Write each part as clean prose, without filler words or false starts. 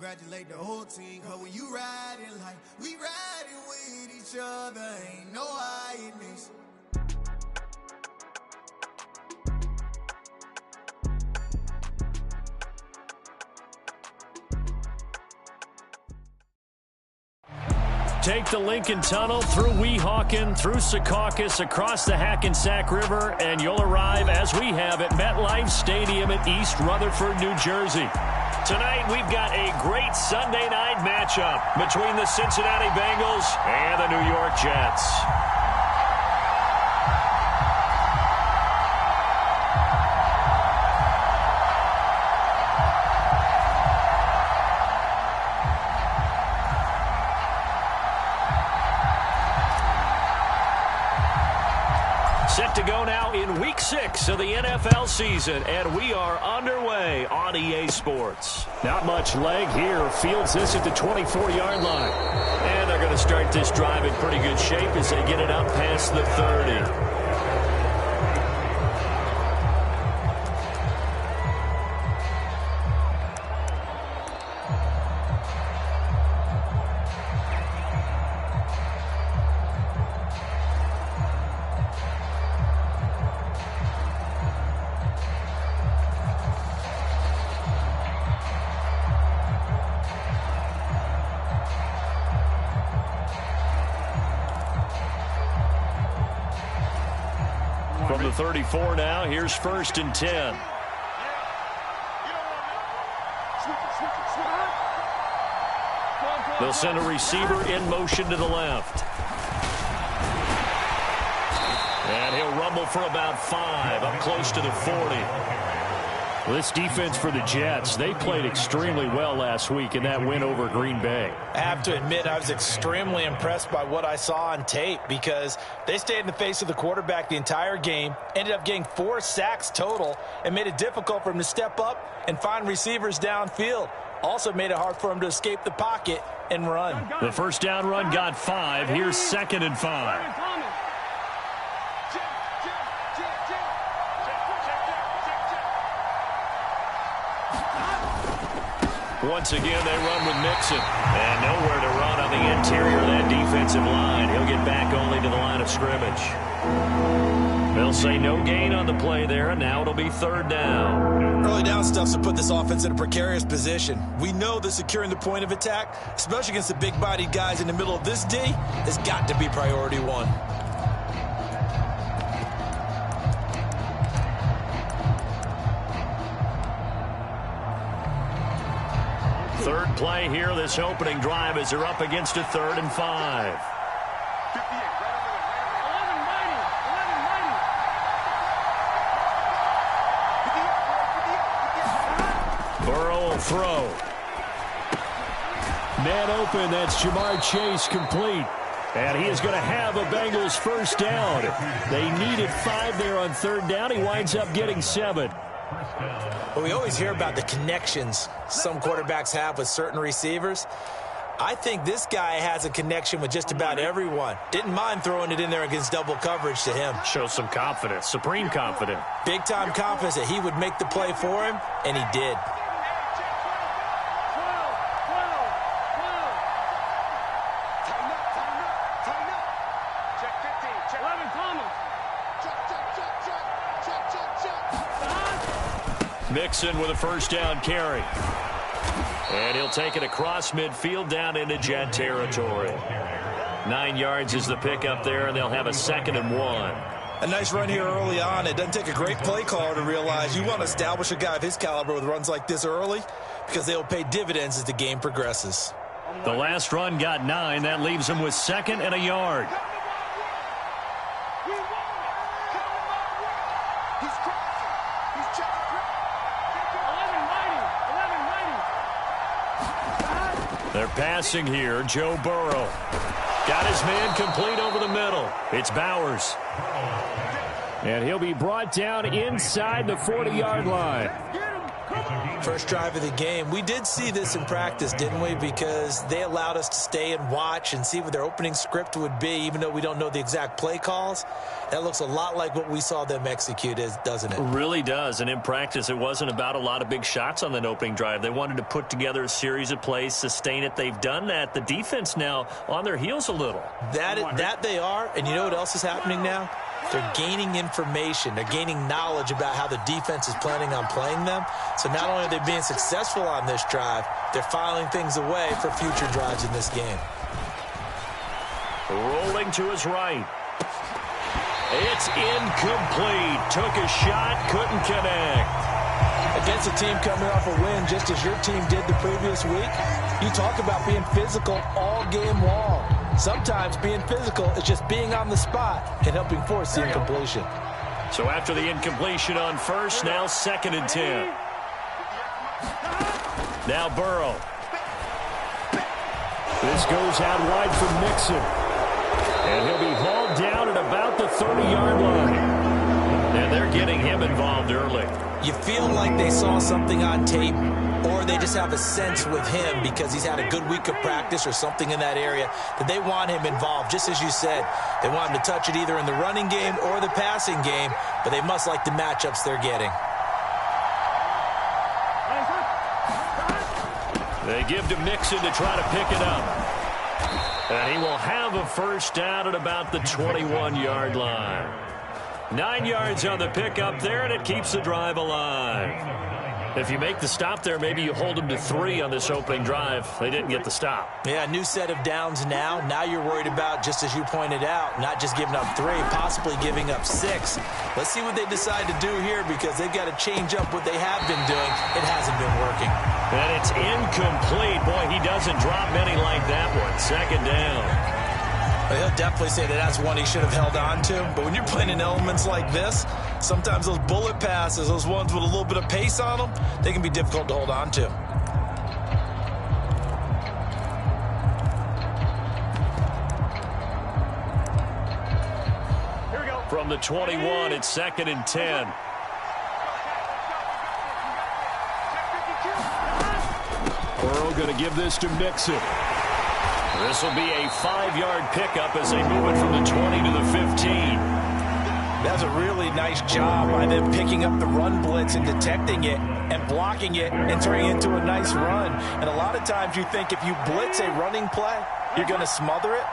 congratulate the whole team, cause when you riding like we riding with each other, ain't no hiding this. Take the Lincoln Tunnel through Weehawken, through Secaucus, across the Hackensack River, and you'll arrive, as we have, at MetLife Stadium in East Rutherford, New Jersey. Tonight, we've got a great Sunday night matchup between the Cincinnati Bengals and the New York Jets. Set to go now in Week 6 of the NFL season, and we are underway on EA Sports. Not much leg here. Fields this at the 24-yard line. And they're going to start this drive in pretty good shape as they get it up past the 30. From the 34 now, here's 1st and 10. They'll send a receiver in motion to the left. And he'll rumble for about 5, up close to the 40. Well, this defense for the Jets, they played extremely well last week in that win over Green Bay. I have to admit, I was extremely impressed by what I saw on tape because they stayed in the face of the quarterback the entire game, ended up getting 4 sacks total, and made it difficult for him to step up and find receivers downfield. Also made it hard for him to escape the pocket and run. The first down run got 5. Here's 2nd and 5. Once again, they run with Mixon. And nowhere to run on the interior of that defensive line. He'll get back only to the line of scrimmage. They'll say no gain on the play there, and now it'll be 3rd down. Early down stuff's to put this offense in a precarious position. We know that securing the point of attack, especially against the big-bodied guys in the middle of this D, has got to be priority 1. Third play here, this opening drive, as they're up against a 3rd and 5. Burrow will throw. Man open, that's Jamar Chase, complete. And he is going to have a Bengals first down. They needed 5 there on 3rd down. He winds up getting 7. Well, we always hear about the connections some quarterbacks have with certain receivers. I think this guy has a connection with just about everyone. Didn't mind throwing it in there against double coverage to him. Shows some confidence, supreme confidence. Big-time confidence that he would make the play for him, and he did. Mixon with a first down carry. And he'll take it across midfield down into Jet territory. 9 yards is the pickup there, and they'll have a 2nd and 1. A nice run here early on. It doesn't take a great play caller to realize you want to establish a guy of his caliber with runs like this early because they will pay dividends as the game progresses. The last run got 9. That leaves him with 2nd and a yard. They're passing here. Joe Burrow. Got his man complete over the middle. It's Bowers. And he'll be brought down inside the 40-yard line. First drive of the game. We did see this in practice, didn't we? Because they allowed us to stay and watch and see what their opening script would be, even though we don't know the exact play calls. That looks a lot like what we saw them execute, doesn't it? It really does. And in practice, it wasn't about a lot of big shots on that opening drive. They wanted to put together a series of plays, sustain it. They've done that. The defense now on their heels a little. That they are. And you know what else is happening now? They're gaining information. They're gaining knowledge about how the defense is planning on playing them. So not only are they being successful on this drive, they're filing things away for future drives in this game. Rolling to his right. It's incomplete. Took a shot, couldn't connect. Against a team coming off a win just as your team did the previous week, you talk about being physical all game long. Sometimes being physical is just being on the spot and helping force the incompletion. So after the incompletion on first, now 2nd and 10. Now Burrow. This goes out wide for Mixon. And he'll be hauled down at about the 30-yard line. And they're getting him involved early. You feel like they saw something on tape, or they just have a sense with him because he's had a good week of practice or something in that area that they want him involved. Just as you said, they want him to touch it either in the running game or the passing game, but they must like the matchups they're getting. They give to Mixon to try to pick it up. And he will have a first down at about the 21-yard line. 9 yards on the pickup there, and it keeps the drive alive. If you make the stop there, maybe you hold them to 3 on this opening drive. They didn't get the stop. Yeah, new set of downs now. Now you're worried about, just as you pointed out, not just giving up 3, possibly giving up 6. Let's see what they decide to do here because they've got to change up what they have been doing. It hasn't been working. And it's incomplete. Boy, he doesn't drop many like that one. 2nd down. Well, he'll definitely say that that's one he should have held on to. But when you're playing in elements like this, sometimes those bullet passes, those ones with a little bit of pace on them, they can be difficult to hold on to. Here we go. From the 21, it's 2nd and 10. Burrow going to give this to Mixon. This will be a 5-yard pickup as they move it from the 20 to the 15. That's a really nice job by them picking up the run blitz and detecting it and blocking it and turning it into a nice run. And a lot of times you think if you blitz a running play, you're going to smother it.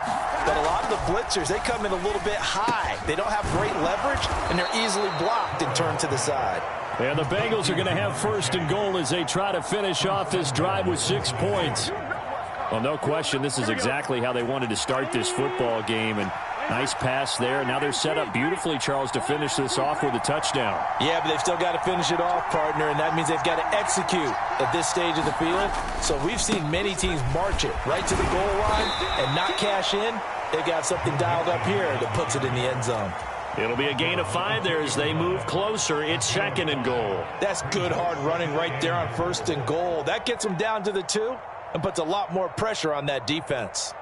But a lot of the blitzers, they come in a little bit high. They don't have great leverage, and they're easily blocked and turned to the side. And the Bengals are going to have 1st and goal as they try to finish off this drive with 6 points. Well, no question, this is exactly how they wanted to start this football game. And nice pass there. Now they're set up beautifully, Charles, to finish this off with a touchdown. Yeah, but they've still got to finish it off, partner, and that means they've got to execute at this stage of the field. So we've seen many teams march it right to the goal line and not cash in. They've got something dialed up here that puts it in the end zone. It'll be a gain of 5 there as they move closer. It's 2nd and goal. That's good, hard running right there on 1st and goal. That gets them down to the 2 and puts a lot more pressure on that defense.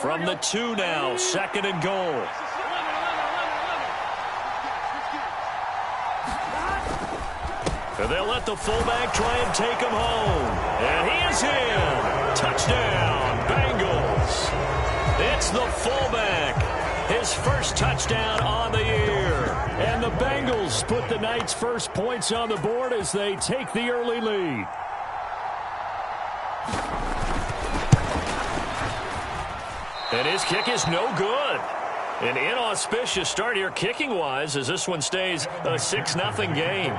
From the 2 now, 2nd and goal. And they'll let the fullback try and take him home. And he is in. Touchdown, Bengals. It's the fullback. His first touchdown on the year. And the Bengals put the night's first points on the board as they take the early lead. And his kick is no good. An inauspicious start here kicking-wise as this one stays a 6-0 game.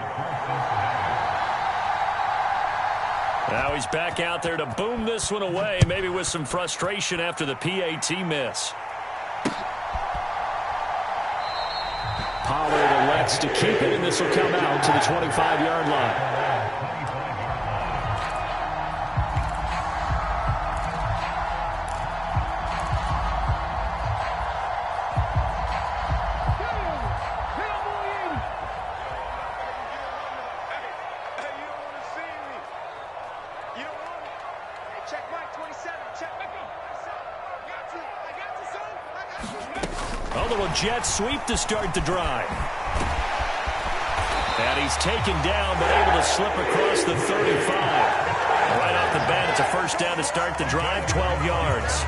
Now he's back out there to boom this one away, maybe with some frustration after the PAT miss. Pollard elects to keep it, and this will come out to the 25-yard line. Check Mike 27. Check Mike. A little jet sweep to start the drive. And he's taken down, but able to slip across the 35. Right off the bat, it's a first down to start the drive, 12 yards.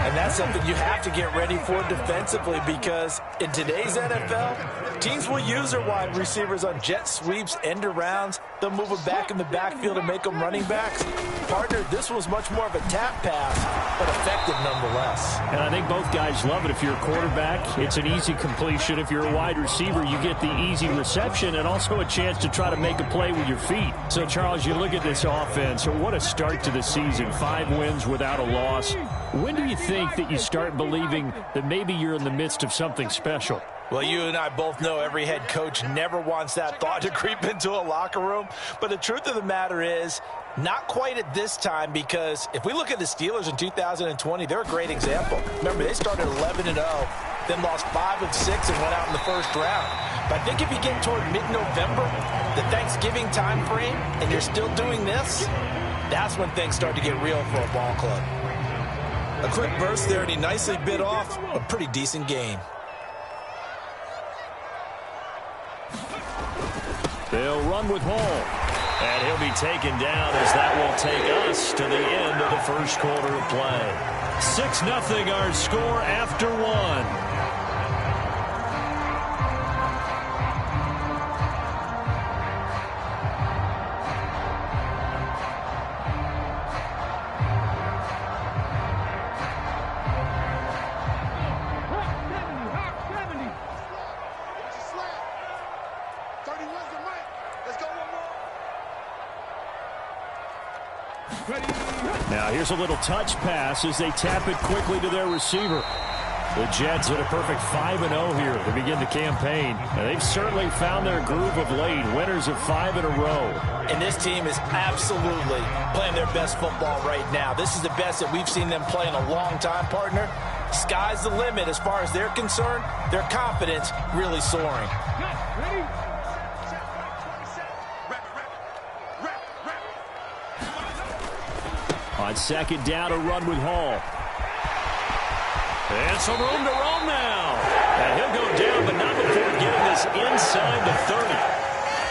And that's something you have to get ready for defensively, because in today's NFL, teams will use their wide receivers on jet sweeps, end arounds. They'll move them back in the backfield and make them running backs. Partner, this was much more of a tap pass, but effective nonetheless. And I think both guys love it. If you're a quarterback, it's an easy completion. If you're a wide receiver, you get the easy reception and also a chance to try to make a play with your feet. So, Charles, you look at this offense, what a start to the season. 5 wins without a loss. When do you think that you start believing that maybe you're in the midst of something special? Well, you and I both know every head coach never wants that thought to creep into a locker room. But the truth of the matter is, not quite at this time, because if we look at the Steelers in 2020, they're a great example. Remember, they started 11-0, then lost 5 of 6 and went out in the first round. But I think if you get toward mid-November, the Thanksgiving time frame, and you're still doing this, that's when things start to get real for a ball club. A quick burst there, and he nicely bit off a pretty decent gain. They'll run with Hall. And he'll be taken down as that will take us to the end of the first quarter of play. 6-0 our score after 1. Now here's a little touch pass as they tap it quickly to their receiver. The Jets at a perfect 5-0 here to begin the campaign. And they've certainly found their groove of late. Winners of 5 in a row. And this team is absolutely playing their best football right now. This is the best that we've seen them play in a long time, partner. Sky's the limit as far as they're concerned. Their confidence really soaring. Ready? On second down, a run with Hall. And some room to roam now. And he'll go down, but not before getting this inside the 30.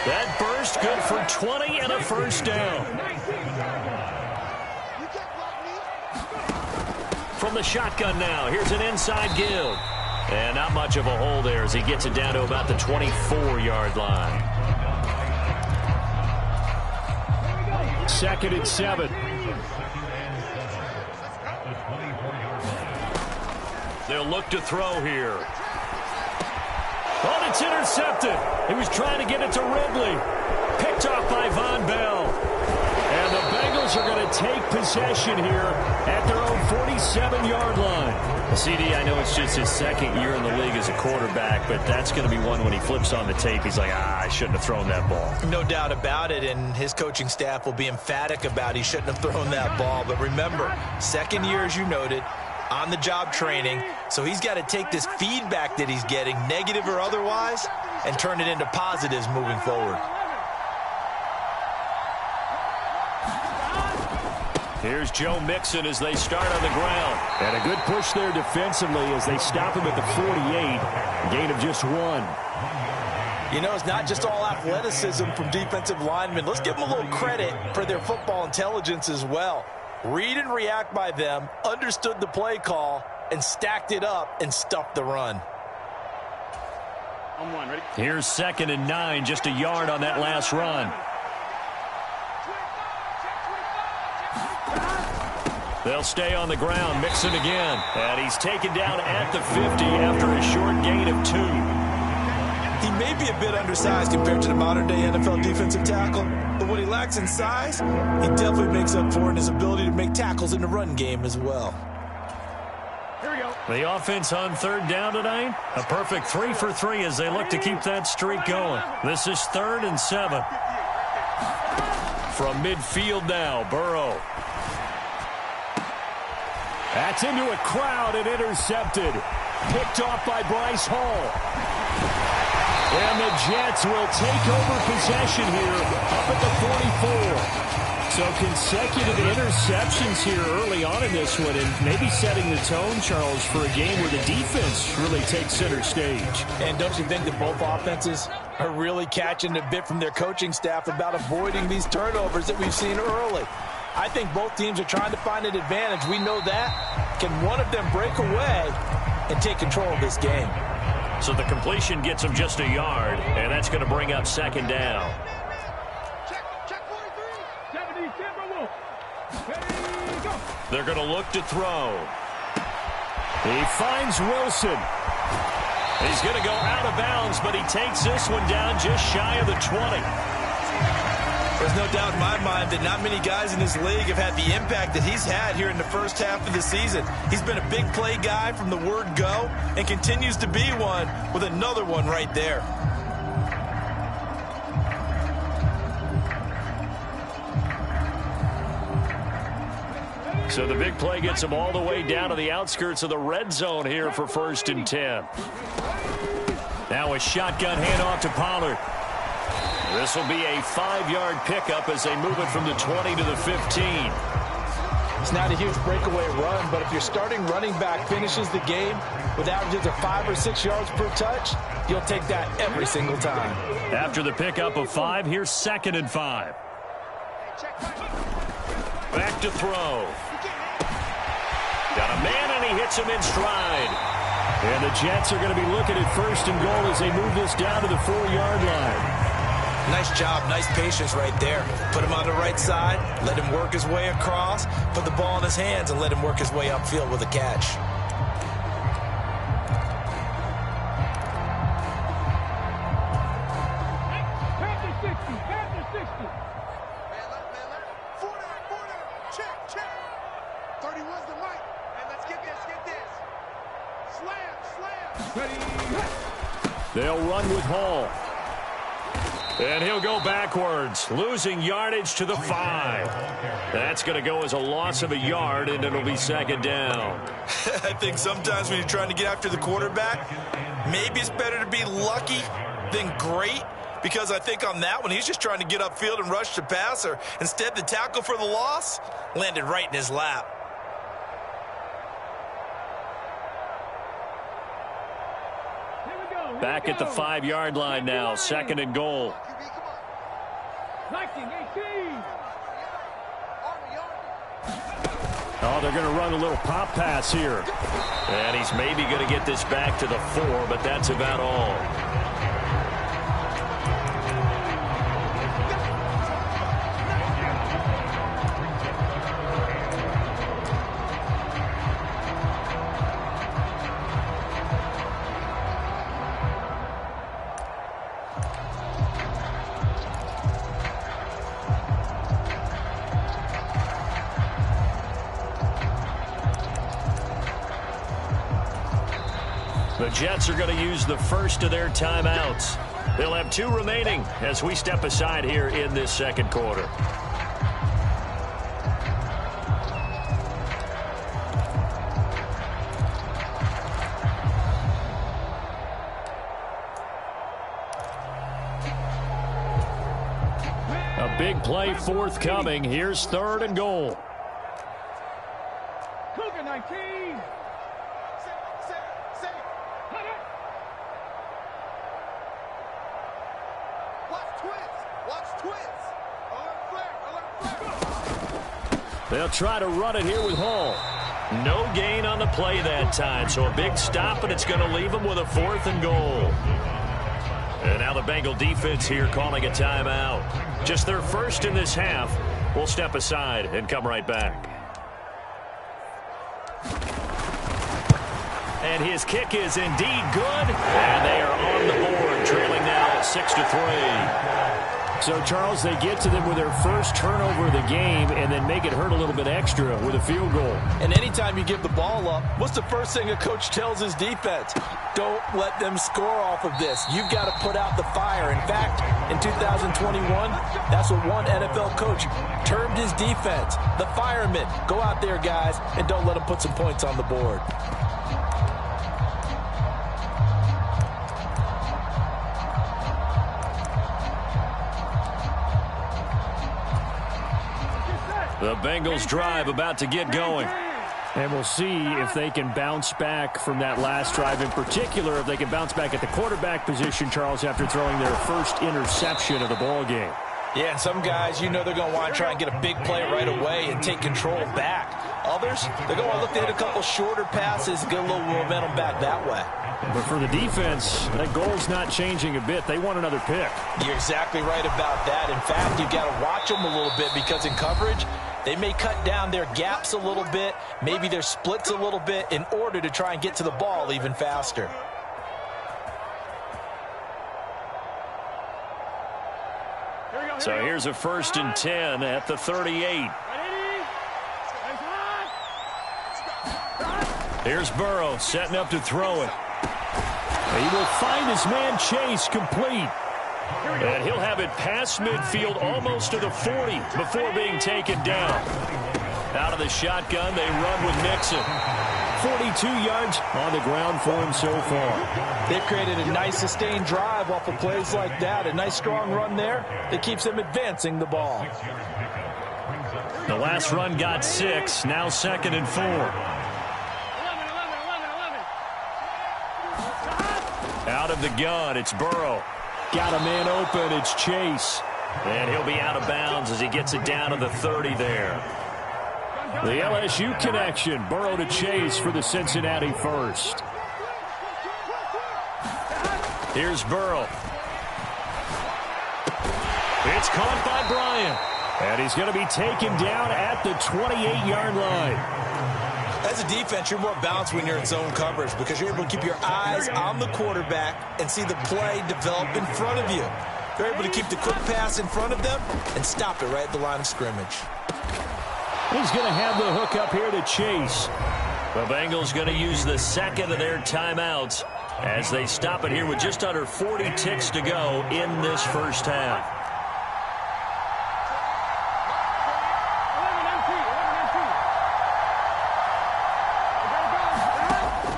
That burst good for 20 and a first down. From the shotgun now, here's an inside give. And not much of a hole there as he gets it down to about the 24-yard line. 2nd and 7. They'll look to throw here. Oh, it's intercepted. He was trying to get it to Ridley. Picked off by Von Bell. And the Bengals are going to take possession here at their own 47-yard line. CD, I know it's just his 2nd year in the league as a quarterback, but that's going to be one when he flips on the tape. He's like, I shouldn't have thrown that ball. No doubt about it, and his coaching staff will be emphatic about he shouldn't have thrown that ball. But remember, 2nd year, as you noted, on-the-job training, so he's got to take this feedback that he's getting, negative or otherwise, and turn it into positives moving forward. Here's Joe Mixon as they start on the ground. And a good push there defensively as they stop him at the 48. Gain of just 1. You know, it's not just all athleticism from defensive linemen. Let's give them a little credit for their football intelligence as well. Read and react by them, understood the play call, and stacked it up and stuffed the run. On 1, ready? Here's 2nd and 9, just a yard on that last run. They'll stay on the ground, Mixon again. And he's taken down at the 50 after a short gain of 2. He may be a bit undersized compared to the modern-day NFL defensive tackle, but what he lacks in size, he definitely makes up for in his ability to make tackles in the run game as well. Here we go. The offense on 3rd down tonight, a perfect 3 for 3 as they look to keep that streak going. This is 3rd and 7. From midfield now, Burrow. That's into a crowd and intercepted. Picked off by Bryce Hall. And the Jets will take over possession here up at the 44. So consecutive interceptions here early on in this one, and maybe setting the tone, Charles, for a game where the defense really takes center stage. And don't you think that both offenses are really catching a bit from their coaching staff about avoiding these turnovers that we've seen early? I think both teams are trying to find an advantage. We know that. Can one of them break away and take control of this game? So the completion gets them just a yard, and that's going to bring up second down. They're going to look to throw. He finds Wilson. He's going to go out of bounds, but he takes this one down just shy of the 20. There's no doubt in my mind that not many guys in this league have had the impact that he's had here in the first half of the season. He's been a big play guy from the word go and continues to be one with another one right there. So the big play gets him all the way down to the outskirts of the red zone here for 1st and 10. Now a shotgun handoff to Pollard. This will be a 5-yard pickup as they move it from the 20 to the 15. It's not a huge breakaway run, but if your starting running back finishes the game with averages of 5 or 6 yards per touch, you'll take that every single time. After the pickup of 5, here's 2nd and 5. Back to throw. Got a man, and he hits him in stride. And the Jets are going to be looking at 1st and goal as they move this down to the 4-yard line. Nice job, nice patience right there. Put him on the right side, let him work his way across, put the ball in his hands, and let him work his way upfield with a catch. They'll run with Hall. And he'll go backwards, losing yardage to the 5. That's going to go as a loss of a yard, and it'll be 2nd down. I think sometimes when you're trying to get after the quarterback, maybe it's better to be lucky than great, because I think on that one, he's just trying to get upfield and rush the passer. Instead, the tackle for the loss landed right in his lap. Back at the 5-yard line now, 2nd and goal. 19-18. Oh, they're going to run a little pop pass here. And he's maybe going to get this back to the 4, but that's about all. The Jets are going to use the first of their timeouts. They'll have 2 remaining as we step aside here in this 2nd quarter. A big play forthcoming. Here's 3rd and goal. Cougar 19. They'll try to run it here with Hall. No gain on the play that time, so a big stop, and it's going to leave them with a 4th and goal. And now the Bengal defense here calling a timeout. Just their first in this half. We'll step aside and come right back. And his kick is indeed good, and they are on the board, trailing now 6-3. So, Charles, they get to them with their first turnover of the game and then make it hurt a little bit extra with a field goal. And anytime you give the ball up, what's the first thing a coach tells his defense? Don't let them score off of this. You've got to put out the fire. In fact, in 2021, that's what one NFL coach termed his defense. The firemen. Go out there, guys, and don't let them put some points on the board. The Bengals drive about to get going. And we'll see if they can bounce back from that last drive, in particular if they can bounce back at the quarterback position, Charles, after throwing their first interception of the ball game. Yeah, and some guys, you know they're going to want to try and get a big play right away and take control back. Others, they're going to look to hit a couple shorter passes and get a little momentum back that way. But for the defense, that goal's not changing a bit. They want another pick. You're exactly right about that. In fact, you've got to watch them a little bit because in coverage, they may cut down their gaps a little bit, maybe their splits a little bit in order to try and get to the ball even faster. So here's a 1st and 10 at the 38. Here's Burrow setting up to throw it. He will find his man Chase complete. And he'll have it past midfield almost to the 40 before being taken down. Out of the shotgun, they run with Nixon. 42 yards on the ground for him so far. They've created a nice sustained drive off of plays like that. A nice strong run there that keeps them advancing the ball. The last run got 6, now 2nd and 4. Out of the gun, it's Burrow. Got a man open, it's Chase. And he'll be out of bounds as he gets it down to the 30 there. The LSU connection, Burrow to Chase for the Cincinnati first. Here's Burrow. It's caught by Bryant. And he's going to be taken down at the 28-yard line. As a defense, you're more balanced when you're in zone coverage because you're able to keep your eyes on the quarterback and see the play develop in front of you. You're able to keep the quick pass in front of them and stop it right at the line of scrimmage. He's going to have the hook up here to Chase. The Bengals going to use the second of their timeouts as they stop it here with just under 40 ticks to go in this first half.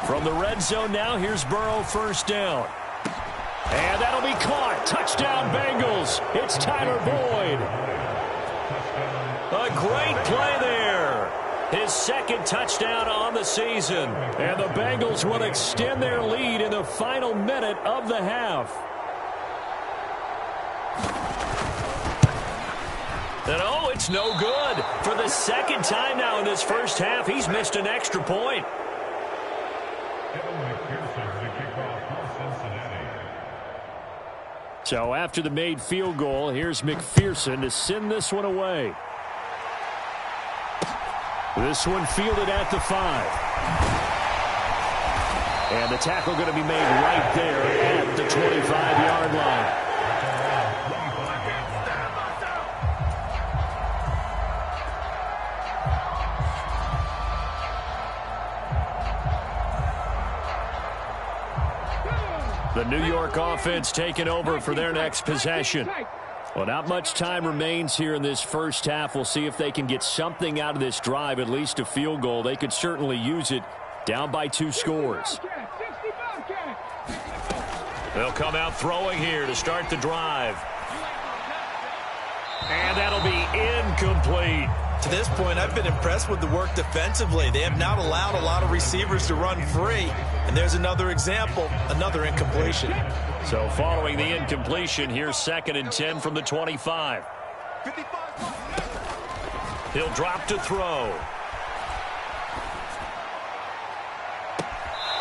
From the red zone now, here's Burrow, 1st down. And that'll be caught. Touchdown, Bengals. It's Tyler Boyd. A great play there. His 2nd touchdown on the season. And the Bengals will extend their lead in the final minute of the half. And oh, it's no good. For the 2nd time now in this first half, he's missed an extra point. So after the made field goal, here's McPherson to send this one away. This one fielded at the 5. And the tackle going to be made right there at the 25-yard line. The New York offense taking over for their next possession. Well, not much time remains here in this first half. We'll see if they can get something out of this drive, at least a field goal. They could certainly use it, down by 2 scores. They'll come out throwing here to start the drive. And that'll be incomplete. To this point, I've been impressed with the work defensively. They have not allowed a lot of receivers to run free. And there's another example, another incompletion. So following the incompletion, here's 2nd and 10 from the 25. He'll drop to throw.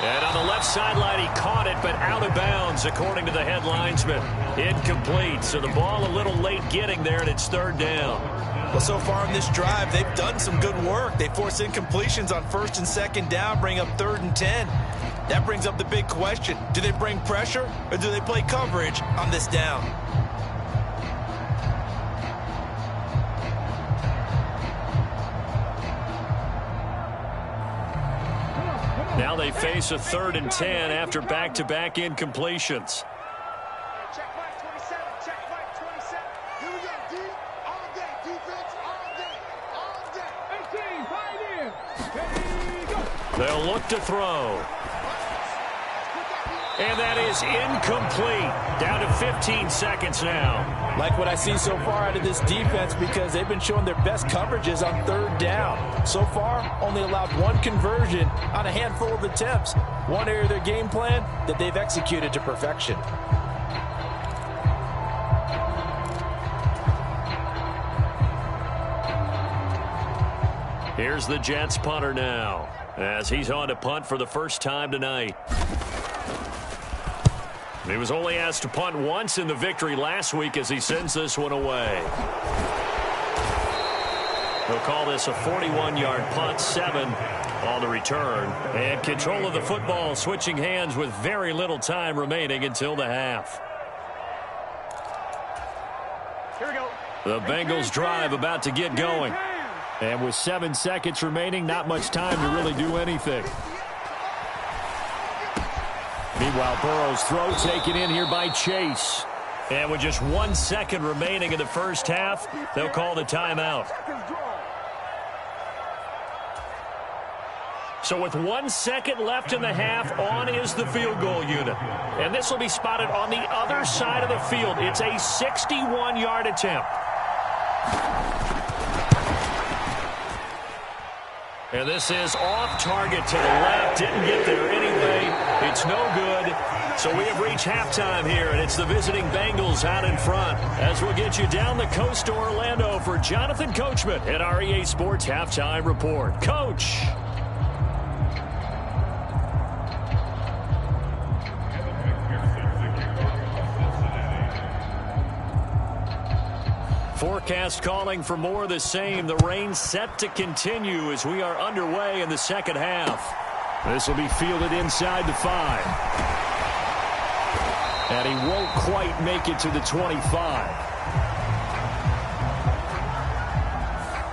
And on the left sideline, he caught it, but out of bounds, according to the head linesman. Incomplete, so the ball a little late getting there, and it's 3rd down. Well, so far in this drive, they've done some good work. They force incompletions on 1st and 2nd down, bring up 3rd and 10. That brings up the big question. Do they bring pressure, or do they play coverage on this down? Now they face a 3rd and 10 after back-to-back incompletions. Check Mike 27. Check Mike 27. Here we go, D. All day. Defense all day. All day. 18, pioneer. Ready, go. They'll look to throw. And that is incomplete. Down to 15 seconds now. Like what I see so far out of this defense because they've been showing their best coverages on third down. So far, only allowed one conversion on a handful of attempts. One area of their game plan that they've executed to perfection. Here's the Jets punter now, as he's on to punt for the first time tonight. He was only asked to punt once in the victory last week as he sends this one away. He'll call this a 41-yard punt, 7 on the return. And control of the football switching hands with very little time remaining until the half. Here we go. The Bengals drive about to get going. And with 7 seconds remaining, not much time to really do anything. Meanwhile, Burrow's throw taken in here by Chase. And with just 1 second remaining in the first half, they'll call the timeout. So with 1 second left in the half, on is the field goal unit. And this will be spotted on the other side of the field. It's a 61-yard attempt. And this is off target to the left. Didn't get there anyway. It's no good. So we have reached halftime here, and it's the visiting Bengals out in front. As we'll get you down the coast to Orlando for Jonathan Coachman at our EA Sports Halftime Report. Coach. Forecast calling for more of the same. The rain set to continue as we are underway in the second half. This will be fielded inside the 5. And he won't quite make it to the 25.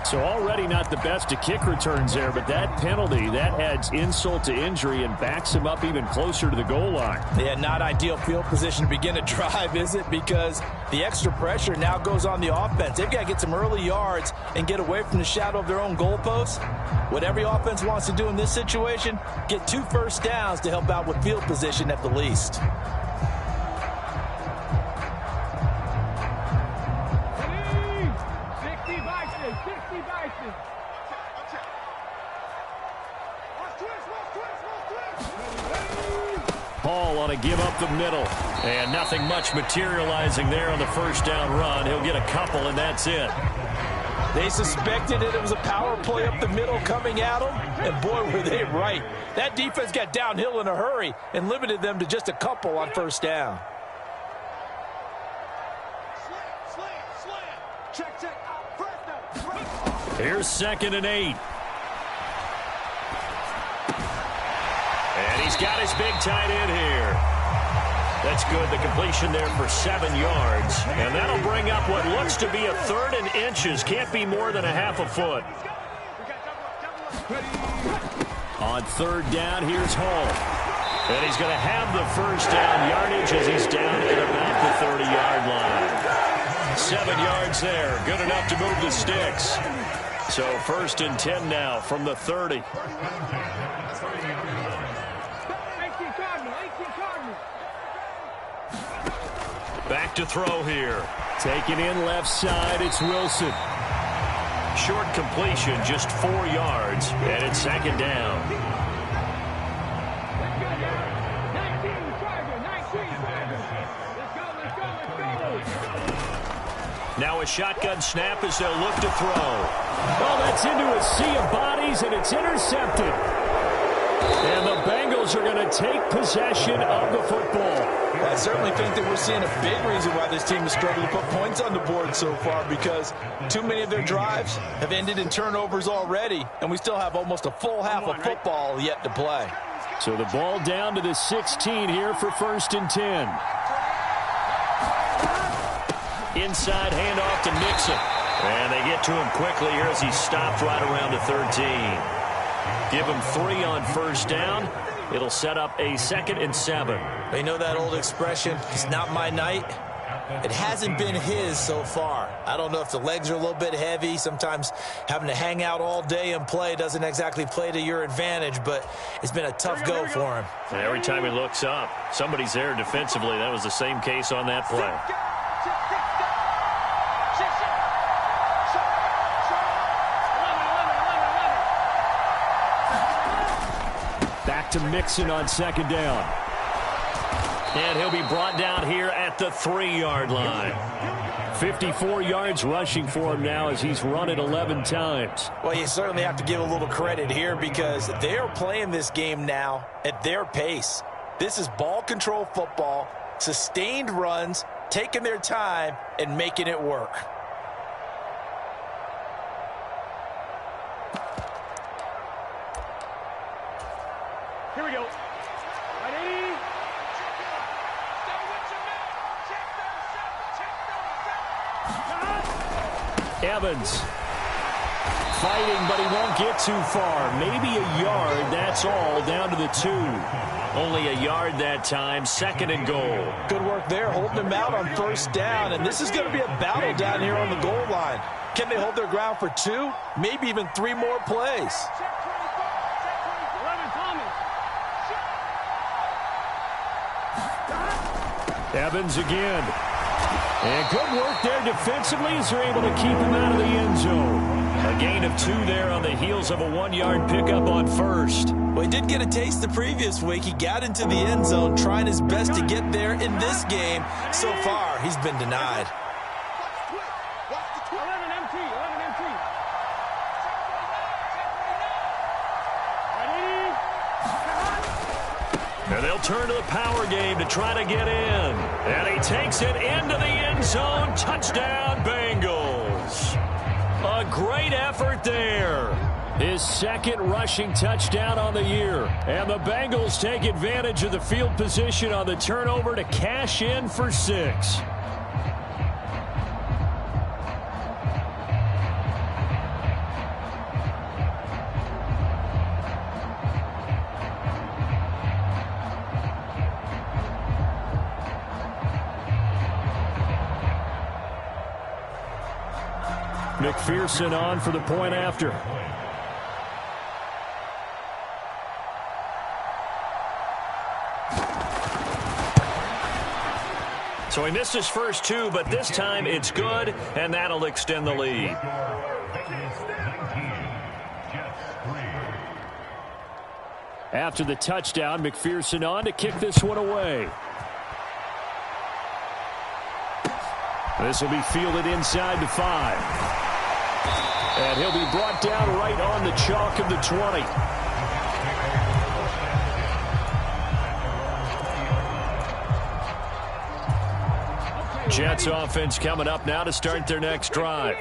So already not the best to kick returns there, but that penalty, that adds insult to injury and backs him up even closer to the goal line. Yeah, not ideal field position to begin a drive, is it? Because the extra pressure now goes on the offense. They've got to get some early yards and get away from the shadow of their own goalposts. What every offense wants to do in this situation, get 2 first downs to help out with field position at the least. Paul on a give up the middle. And nothing much materializing there on the first down run. He'll get a couple, and that's it. They suspected it was a power play up the middle coming at them, and boy, were they right. That defense got downhill in a hurry and limited them to just a couple on first down. Here's 2nd and 8. And he's got his big tight end here. That's good. The completion there for 7 yards. And that'll bring up what looks to be a 3rd and inches. Can't be more than a half a foot. On 3rd down, here's Hall. And he's going to have the first down yardage as he's down at about the 30-yard line. 7 yards there. Good enough to move the sticks. So 1st and 10 now from the 30. Back to throw here. Taken in left side, it's Wilson. Short completion, just 4 yards, and it's 2nd down. Now a shotgun snap as they'll look to throw. Oh, that's into a sea of bodies, and it's intercepted. And the Bengals are going to take possession of the football. I certainly think that we're seeing a big reason why this team has struggled to put points on the board so far, because too many of their drives have ended in turnovers already, and we still have almost a full half of football yet to play. So the ball down to the 16 here for 1st and 10. Inside handoff to Mixon. And they get to him quickly here as he's stopped right around the 13. Give him 3 on first down. It'll set up a 2nd and 7. They know that old expression, it's not my night. It hasn't been his so far. I don't know if the legs are a little bit heavy. Sometimes having to hang out all day and play doesn't exactly play to your advantage, but it's been a tough go for him. And every time he looks up, somebody's there defensively. That was the same case on that play. Back to Mixon on second down. And he'll be brought down here at the 3-yard line. 54 yards rushing for him now as he's run it 11 times. Well, you certainly have to give a little credit here because they are playing this game now at their pace. This is ball control football, sustained runs, taking their time and making it work. Here we go. Ready? Evans fighting, but he won't get too far. Maybe a yard, that's all, down to the 2. Only a yard that time, 2nd and goal. Good work there, holding them out on first down, and this is going to be a battle down here on the goal line. Can they hold their ground for 2, maybe even 3 more plays? Evans again. And good work there defensively as they're able to keep him out of the end zone. A gain of 2 there on the heels of a 1-yard pickup on first. Well, he did get a taste the previous week. He got into the end zone, trying his best to get there in this game. So far, he's been denied. 11 MT. And they'll turn to the power game to try to get in. And he takes it into the end zone. Touchdown, Bengals. A great effort there. His 2nd rushing touchdown on the year. And the Bengals take advantage of the field position on the turnover to cash in for 6. McPherson on for the point after. So he missed his first 2, but this time it's good, and that'll extend the lead. After the touchdown, McPherson on to kick this one away. This will be fielded inside the 5. And he'll be brought down right on the chalk of the 20. Jets offense coming up now to start their next drive.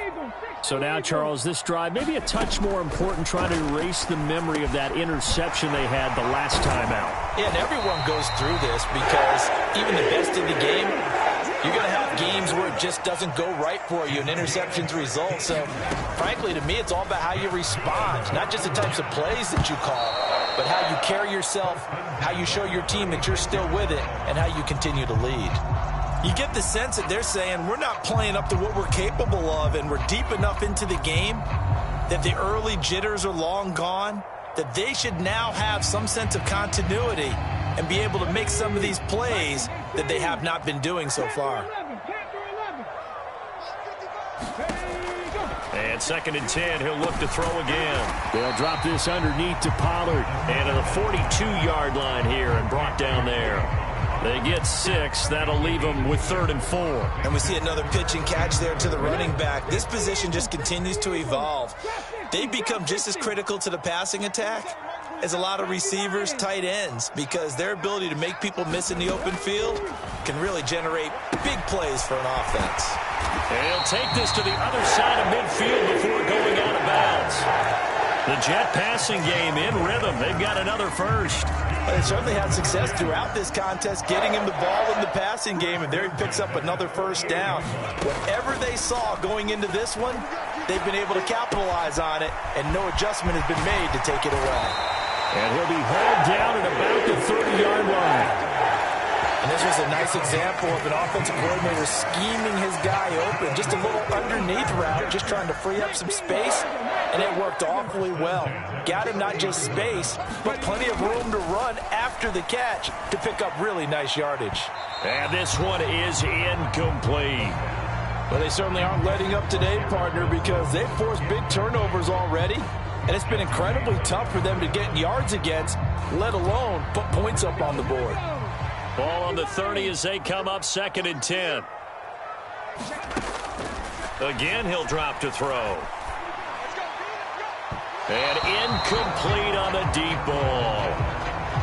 So now, Charles, this drive maybe a touch more important, trying to erase the memory of that interception they had the last time out. Yeah, and everyone goes through this because even the best in the game, you're going to have games where it just doesn't go right for you, and interceptions result. So, frankly, to me, it's all about how you respond, not just the types of plays that you call, but how you carry yourself, how you show your team that you're still with it, and how you continue to lead. You get the sense that they're saying we're not playing up to what we're capable of, and we're deep enough into the game that the early jitters are long gone, that they should now have some sense of continuity and be able to make some of these plays that they have not been doing so far. And 2nd and 10, he'll look to throw again. They'll drop this underneath to Pollard. And to the 42-yard line here and brought down there. They get 6. That'll leave them with 3rd and 4. And we see another pitch and catch there to the running back. This position just continues to evolve. They become just as critical to the passing attack as a lot of receivers, tight ends, because their ability to make people miss in the open field can really generate big plays for an offense. And he'll take this to the other side of midfield before going out of bounds. The Jet passing game in rhythm. They've got another first. They certainly had success throughout this contest, getting him the ball in the passing game, and there he picks up another first down. Whatever they saw going into this one, they've been able to capitalize on it, and no adjustment has been made to take it away. And he'll be hauled down at about the 30-yard line. And this was a nice example of an offensive coordinator scheming his guy open. Just a little underneath route, just trying to free up some space, and it worked awfully well. Got him not just space, but plenty of room to run after the catch to pick up really nice yardage. And this one is incomplete. Well, they certainly aren't letting up today, partner, because they've forced big turnovers already, and it's been incredibly tough for them to get yards against, let alone put points up on the board. Ball on the 30 as they come up 2nd and 10. Again, he'll drop to throw. And incomplete on the deep ball.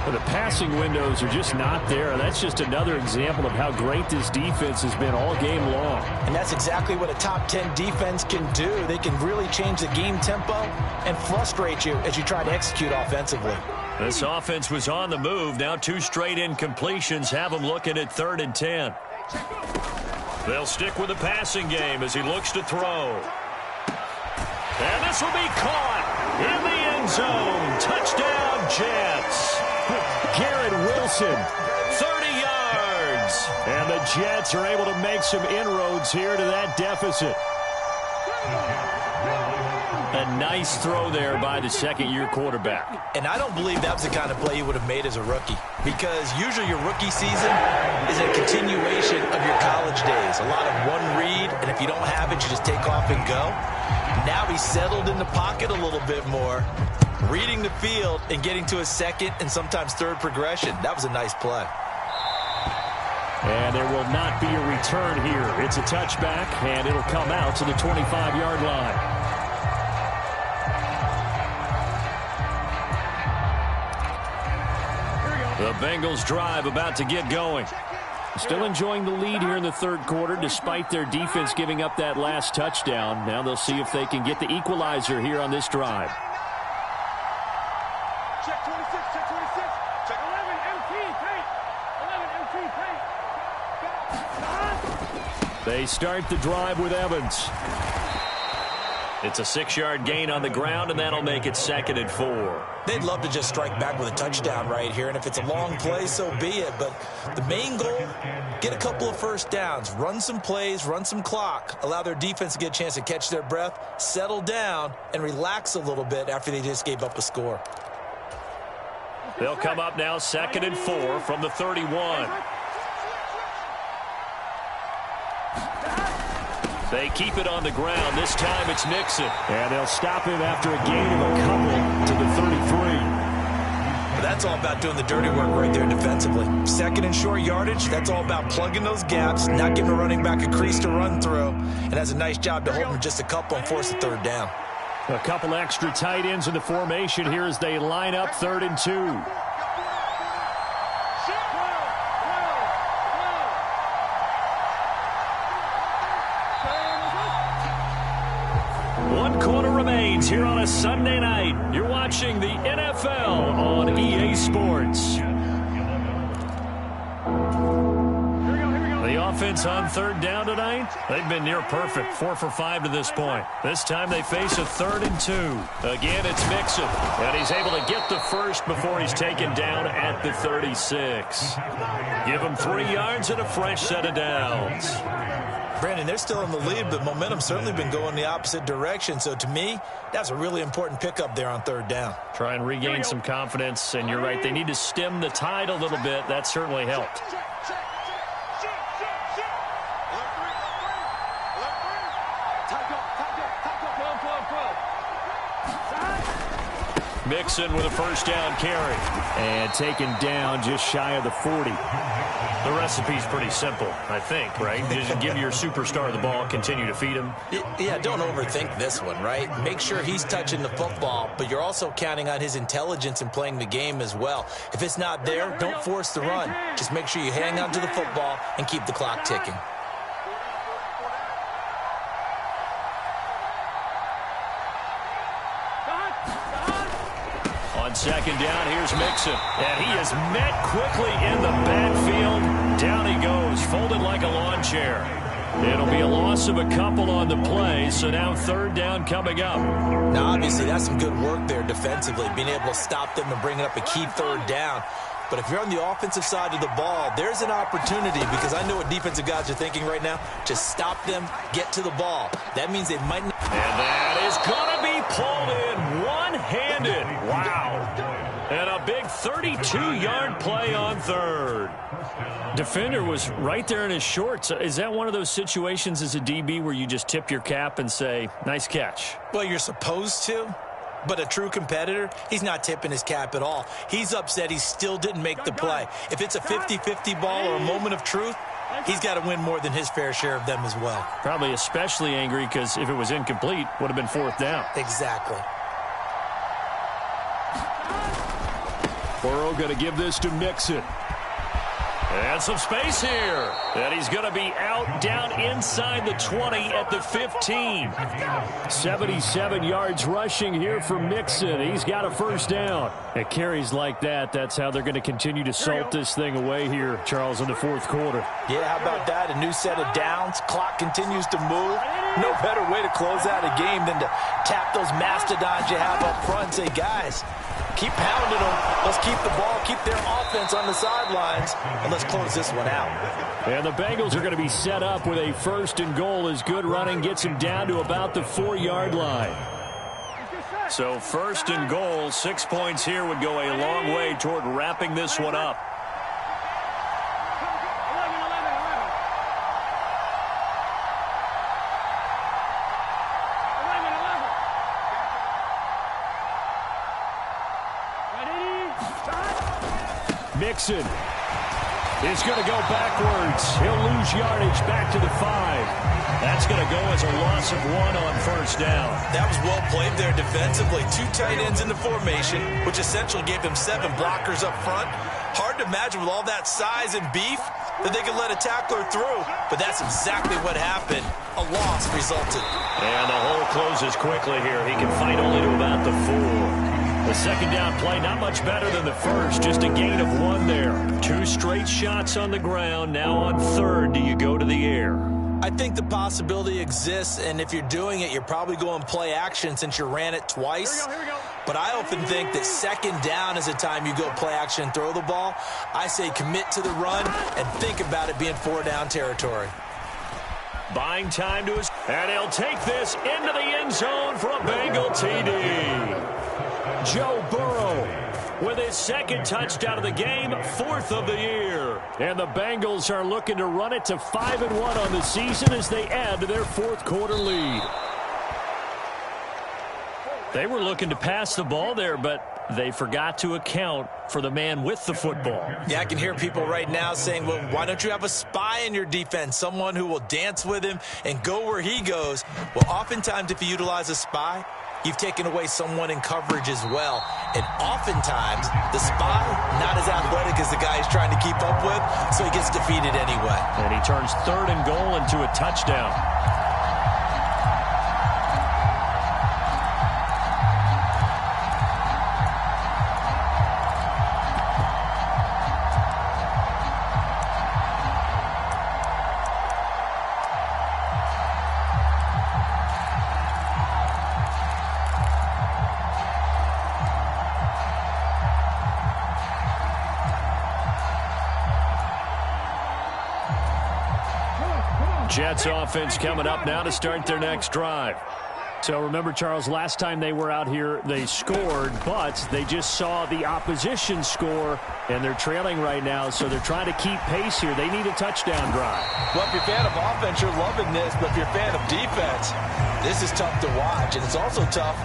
Well, the passing windows are just not there. That's just another example of how great this defense has been all game long. And that's exactly what a top 10 defense can do. They can really change the game tempo and frustrate you as you try to execute offensively. This offense was on the move. Now 2 straight incompletions have them looking at 3rd and 10. They'll stick with the passing game as he looks to throw. And this will be caught in the end zone. Touchdown, Jets. Garrett Wilson. 30 yards. And the Jets are able to make some inroads here to that deficit. A nice throw there by the second-year quarterback. And I don't believe that was the kind of play he would have made as a rookie, because usually your rookie season is a continuation of your college days. A lot of one read, and if you don't have it, you just take off and go. Now he's settled in the pocket a little bit more, reading the field and getting to a second and sometimes third progression. That was a nice play. And there will not be a return here. It's a touchback, and it'll come out to the 25-yard line. The Bengals drive about to get going. Still enjoying the lead here in the third quarter despite their defense giving up that last touchdown. Now they'll see if they can get the equalizer here on this drive. Check 26, check 26. Check 11, MT, paint. 11, MT, paint. They start the drive with Evans. It's a 6-yard gain on the ground, and that'll make it 2nd and 4. They'd love to just strike back with a touchdown right here, and if it's a long play, so be it. But the main goal, get a couple of first downs, run some plays, run some clock, allow their defense to get a chance to catch their breath, settle down, and relax a little bit after they just gave up a score. They'll come up now 2nd and 4 from the 31. They keep it on the ground. This time it's Mixon. And they'll stop him after a gain of a couple to the 33. But that's all about doing the dirty work right there defensively. 2nd and short yardage, that's all about plugging those gaps, not giving a running back a crease to run through, and has a nice job to hold him just a couple and force the 3rd down. A couple extra tight ends in the formation here as they line up 3rd and 2. Remains here on a Sunday night. You're watching the NFL on EA Sports. The offense on 3rd down tonight, they've been near perfect, 4 for 5 to this point. This time they face a 3rd and 2. Again, it's Mixon, and he's able to get the first before he's taken down at the 36. Give him 3 yards and a fresh set of downs. Brandon, they're still in the lead, but momentum's certainly been going the opposite direction. So to me, that's a really important pickup there on 3rd down. Try and regain some confidence, and you're right. They need to stem the tide a little bit. That certainly helped. Mixon with a first down carry. And taken down just shy of the 40. The recipe's pretty simple, I think, right? Just give your superstar the ball, continue to feed him. Yeah, don't overthink this one, right? Make sure he's touching the football, but you're also counting on his intelligence in playing the game as well. If it's not there, don't force the run. Just make sure you hang on to the football and keep the clock ticking. On 2nd down, here's Mixon. And he is met quickly in the backfield. Down he goes, folded like a lawn chair. It'll be a loss of a couple on the play, so now 3rd down coming up. Now, obviously, that's some good work there defensively, being able to stop them and bring up a key 3rd down. But if you're on the offensive side of the ball, there's an opportunity, because I know what defensive guys are thinking right now. Just stop them, get to the ball. That means they might not. And that is going to be pulled in one-handed. Wow. And a big 32-yard play on third. Defender was right there in his shorts. Is that one of those situations as a DB where you just tip your cap and say, nice catch? Well, you're supposed to. But a true competitor, he's not tipping his cap at all. He's upset he still didn't make the play. If it's a 50-50 ball or a moment of truth, he's got to win more than his fair share of them as well. Probably especially angry because if it was incomplete, would have been fourth down. Exactly. Burrow going to give this to Mixon. And some space here. And he's going to be out down inside the 20 at the 15. 77 yards rushing here for Mixon. He's got a first down. At carries like that, that's how they're going to continue to salt this thing away here, Charles, in the fourth quarter. Yeah, how about that? A new set of downs. Clock continues to move. No better way to close out a game than to tap those mastodons you have up front and say, guys, keep pounding them. Let's keep the ball, keep their offense on the sidelines, and let's close this one out. And the Bengals are going to be set up with a first and goal as good running gets them down to about the 4-yard line. So first and goal, 6 points here would go a long way toward wrapping this one up. Mixon is going to go backwards. He'll lose yardage back to the 5. That's going to go as a loss of 1 on first down. That was well played there defensively. 2 tight ends in the formation, which essentially gave them 7 blockers up front. Hard to imagine with all that size and beef that they could let a tackler through. But that's exactly what happened. A loss resulted. And the hole closes quickly here. He can fight only to about the 4. The second down play, not much better than the first. Just a gain of 1 there. 2 straight shots on the ground. Now on third, do you go to the air? I think the possibility exists, and if you're doing it, you're probably going play action since you ran it twice. Here we go. But I often think that second down is the time you go play action and throw the ball. I say commit to the run and think about it being 4-down territory. Buying time to his... And he'll take this into the end zone for a Bengal TD. Joe Burrow with his second touchdown of the game, 4th of the year. And the Bengals are looking to run it to 5-1 on the season as they add to their fourth quarter lead. They were looking to pass the ball there, but they forgot to account for the man with the football. Yeah, I can hear people right now saying, well, why don't you have a spy in your defense, someone who will dance with him and go where he goes? Well, oftentimes if you utilize a spy, you've taken away someone in coverage as well. And oftentimes, the spy, not as athletic as the guy he's trying to keep up with, so he gets defeated anyway. And he turns 3rd and goal into a touchdown. Jets offense coming up now to start their next drive. So remember, Charles, last time they were out here, they scored, but they just saw the opposition score, and they're trailing right now, so they're trying to keep pace here. They need a touchdown drive. Well, if you're a fan of offense, you're loving this, but if you're a fan of defense, this is tough to watch, and it's also tough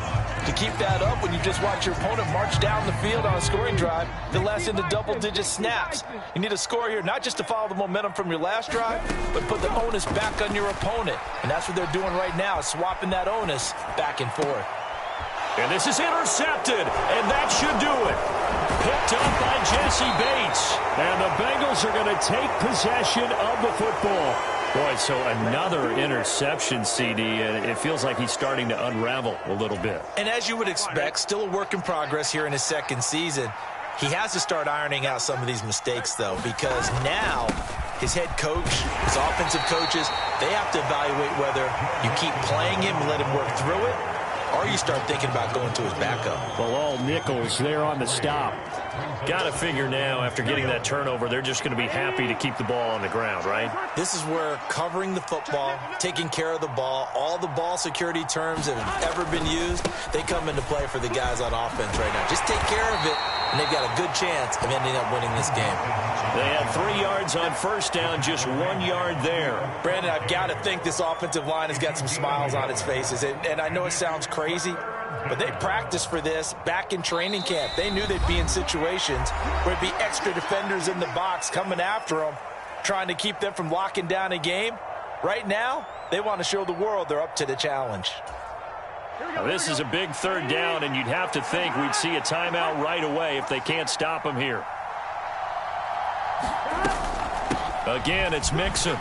to keep that up when you just watch your opponent march down the field on a scoring drive that lasts into double-digit snaps. You need a score here, not just to follow the momentum from your last drive, but put the onus back on your opponent. And that's what they're doing right now, swapping that onus back and forth. And this is intercepted, and that should do it. Picked up by Jesse Bates. And the Bengals are going to take possession of the football. Boy, so another interception, CD, and it feels like he's starting to unravel a little bit. And as you would expect, still a work in progress here in his second season. He has to start ironing out some of these mistakes, though, because now his head coach, his offensive coaches, they have to evaluate whether you keep playing him and let him work through it, or or you start thinking about going to his backup. Well, all nickels there on the stop. Got to figure now, after getting that turnover, they're just going to be happy to keep the ball on the ground, right? This is where covering the football, taking care of the ball, all the ball security terms that have ever been used, they come into play for the guys on offense right now. Just take care of it, and they've got a good chance of ending up winning this game. They had 3 yards on first down, just 1 yard there. Brandon, I've got to think this offensive line has got some smiles on its faces, and I know it sounds crazy, but they practiced for this back in training camp. They knew they'd be in situations where there'd be extra defenders in the box coming after them, trying to keep them from locking down a game. Right now, they want to show the world they're up to the challenge. Now, this is a big 3rd down, and you'd have to think we'd see a timeout right away if they can't stop them here. Again, it's Mixon.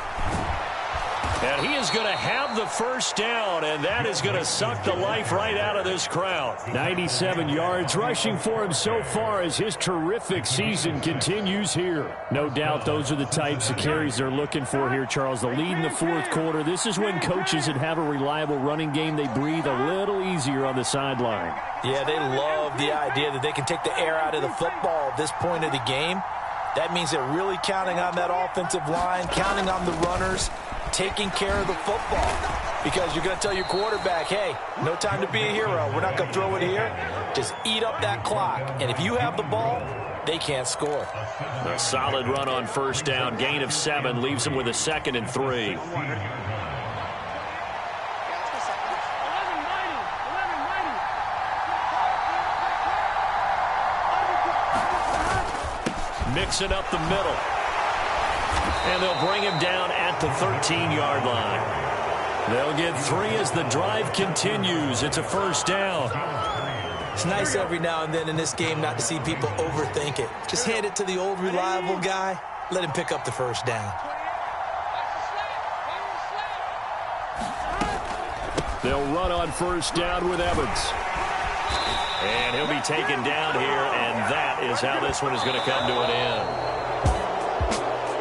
And he is going to have the first down, and that is going to suck the life right out of this crowd. 97 yards rushing for him so far as his terrific season continues here. No doubt those are the types of carries they're looking for here, Charles. The lead in the 4th quarter. This is when coaches that have a reliable running game, they breathe a little easier on the sideline. Yeah, they love the idea that they can take the air out of the football at this point of the game. That means they're really counting on that offensive line, counting on the runners, taking care of the football. Because you're going to tell your quarterback, hey, no time to be a hero. We're not going to throw it here. Just eat up that clock. And if you have the ball, they can't score. A solid run on first down. Gain of 7 leaves them with a 2nd and 3. Mixing up the middle. And they'll bring him down at the 13-yard line. They'll get 3 as the drive continues. It's a first down. It's nice every now and then in this game not to see people overthink it. Just hand it to the old reliable guy. Let him pick up the first down. They'll run on first down with Evans. And he'll be taken down here, and that is how this one is going to come to an end.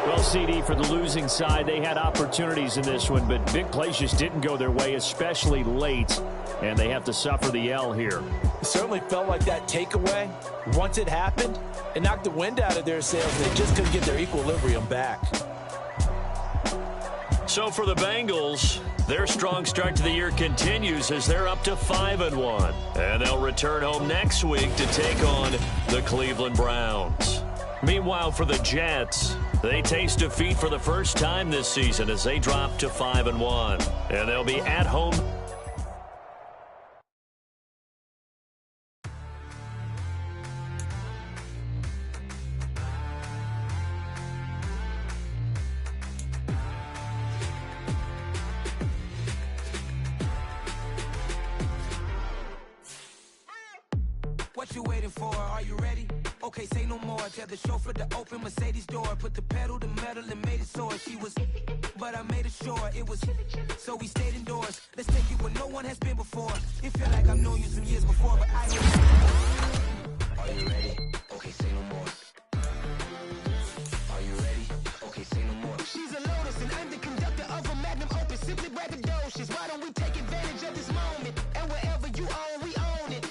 Well, CD, for the losing side, they had opportunities in this one, but big plays just didn't go their way, especially late, and they have to suffer the L here. It certainly felt like that takeaway, once it happened, it knocked the wind out of their sails. They just couldn't get their equilibrium back. So for the Bengals, their strong start to the year continues as they're up to 5-1. And they'll return home next week to take on the Cleveland Browns. Meanwhile, for the Jets, they taste defeat for the first time this season as they drop to 5-1. And they'll be at home. What you waiting for? Are you ready? Okay, say no more. Tell the chauffeur to open Mercedes door. Put the pedal to metal and made it soar. She was, but I made it sure it was. So we stayed indoors. Let's take it where no one has been before. It feel like I've known you some years before, but I know. Are you ready? Okay, say no more. Are you ready? Okay, say no more. She's a Lotus and I'm the conductor of a Magnum Opus. Simply braggadocious. Why don't we take advantage of this moment? And wherever you own, we own it.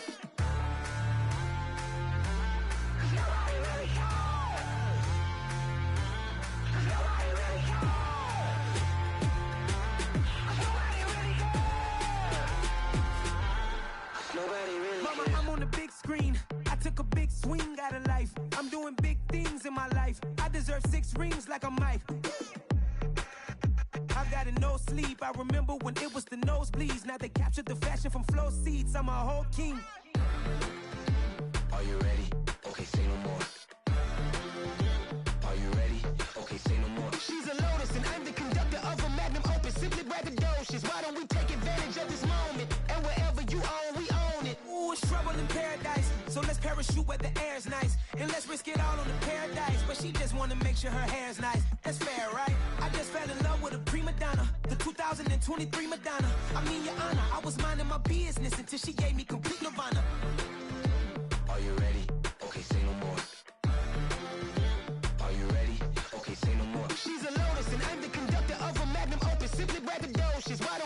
Mama, I'm on the big screen. I took a big swing out of life. I'm doing big things in my life. I deserve 6 rings like I'm Mike. I've got no sleep. I remember when it was the nosebleeds. Now they captured the fashion from flow seats. I'm a whole king. Are you ready? Okay, say no more. Are you ready? Okay, say no more. She's a Lotus and I'm the conductor of a Magnum Opus. Simply braggadocious. Why don't we take advantage of this moment? And wherever you own, we own it. Ooh, it's trouble in paradise. So let's parachute where the air's nice. And let's risk it all on the paradise. But she just wanna make sure her hair's nice. That's fair, right? I just fell in love with a prima donna. The 2023 Madonna. I mean, your honor, I was minding my business until she gave me complete nirvana. Are you ready? Okay, say no more. Are you ready? Okay, say no more. She's a Lotus and I'm the conductor of a Magnum Opus. Simply braggadocious. Why